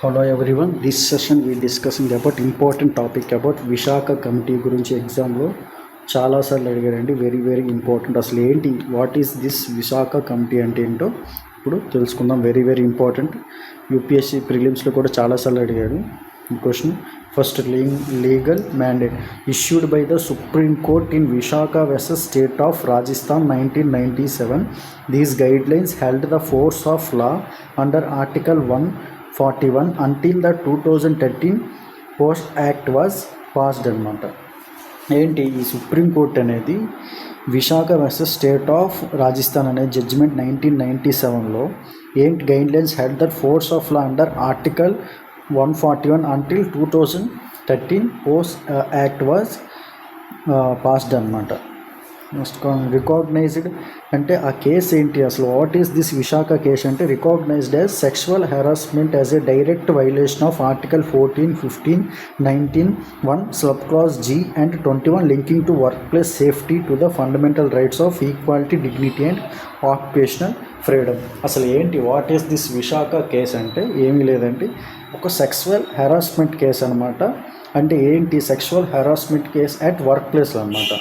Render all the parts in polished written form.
Hello everyone. This session we discussing about important topic about Visakha committee గురించి ఎగ్జామ్లో చాలాసార్లు అడిగారండి. Very important. అసలు ఏంటి, what is this Visakha committee అంటే ఏంటో ఇప్పుడు తెలుసుకుందాం. Very important. యూపీఎస్సీ ప్రిలిమ్స్లో కూడా చాలాసార్లు అడిగాడు ఈ question. First, legal mandate issued by the Supreme Court in Vishaka vs. State of Rajasthan 1997. These guidelines held the force of law under Article 141 until the 2013 POSH act was passed అనమాట. ఏంటి ఈ Supreme Court అనేది Vishakha versus state of Rajasthan అనే judgment 1997లో ఏంటి guidelines had that force of law under article 141 until 2013 POSH act was passed అనమాట. Recognised అంటే ఆ కేసు ఏంటి, అసలు what is this Vishakha case అంటే recognised as sexual harassment as a direct violation of article 14, 15, 19, 1 sub clause G and 21 linking to work place safety to the fundamental rights of equality, dignity and occupational freedom. అసలు ఏంటి, what is this Vishakha case అంటే ఏమీ లేదండి, ఒక sexual harassment case అనమాట. అంటే ఏంటి, sexual harassment case at work ప్లేస్లో అనమాట.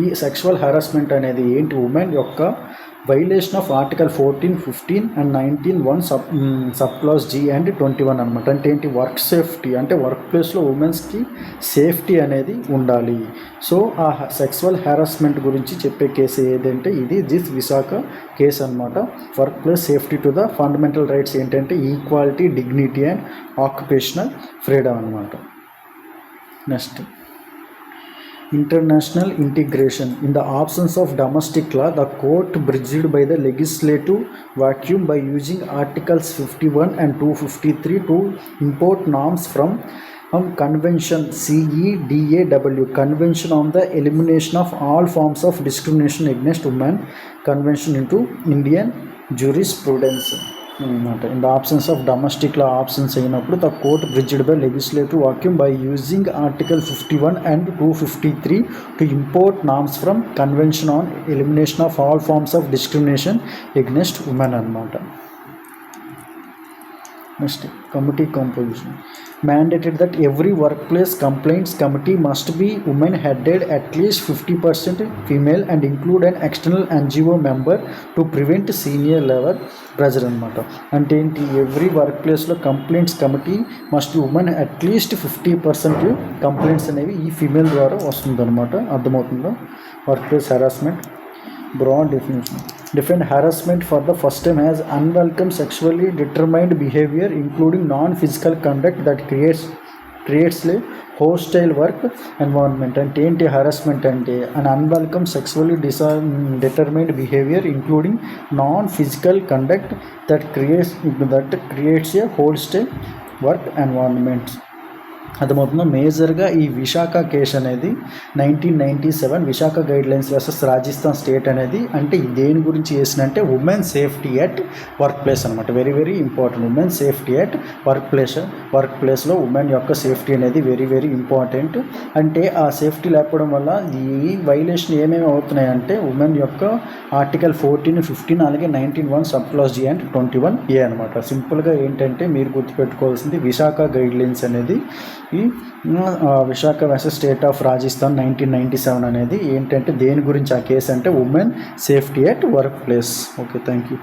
ఈ సెక్షువల్ హెరాస్మెంట్ అనేది ఏంటి, ఉమెన్ యొక్క violation of article 14, 15 and 19, 1 sub clause G and 21 అనమాట. అంటే ఏంటి, వర్క్ సేఫ్టీ అంటే వర్క్ ప్లేస్లో ఉమెన్స్కి సేఫ్టీ అనేది ఉండాలి. సో ఆ సెక్సువల్ హెరాస్మెంట్ గురించి చెప్పే కేసు ఏదంటే ఇది దిస్ విశాఖ కేసు అనమాట. Work place safety to the fundamental rights ఏంటంటే equality, dignity and occupational freedom అనమాట. Next, international integration. In the absence of domestic law, the court bridged by the legislative vacuum by using articles 51 and 253 to import norms from convention CEDAW, convention on the elimination of all forms of discrimination against women, convention into Indian jurisprudence అనమాట. In the absence of domestic law options అయినప్పుడు the court bridged by legislative vacuum by using article 51 and 253 to import norms from convention on elimination of all forms of discrimination against women అనమాట. Next, committee composition mandated that every workplace complaints committee must be women headed, at least 50% female, and include an external NGO member to prevent senior level pressure అనమాట. అంటే ఏంటి, every work ప్లేస్లో complaints committee must women at least 50% complaints అనేవి ఈ female ద్వారా వస్తుందన్నమాట. అర్థమవుతుందో. Work place harassment broad definition. Define harassment for the first time as unwelcome sexually determined behavior including non-physical conduct that creates a hostile work environment. అంటే ఏంటి harassment అంటే an unwelcome sexually determined behavior including non-physical conduct that creates a hostile work environment. అర్థమవుతుందో. మేజర్గా ఈ Visakha case అనేది 1997 Vishakha guidelines versus Rajasthan state అనేది అంటే దేని గురించి చేసినంటే women safety at work place అనమాట. Very important. Women safety at work ప్లేస్లో ఉమెన్ యొక్క సేఫ్టీ అనేది వెరీ ఇంపార్టెంట్. అంటే ఆ సేఫ్టీ లేకపోవడం వల్ల ఈ వైలేషన్ ఏమేమి అవుతున్నాయంటే ఉమెన్ యొక్క ఆర్టికల్ 14, 15 అలాగే 19, 1 sub clause G and 21A అనమాట. సింపుల్గా ఏంటంటే మీరు గుర్తుపెట్టుకోవాల్సింది విశాఖ గైడ్లైన్స్ అనేది ఈ Visakha versus state of Rajasthan 1997 అనేది ఏంటంటే దేని గురించి ఆ కేసు అంటే women safety at work place. Okay, thank you.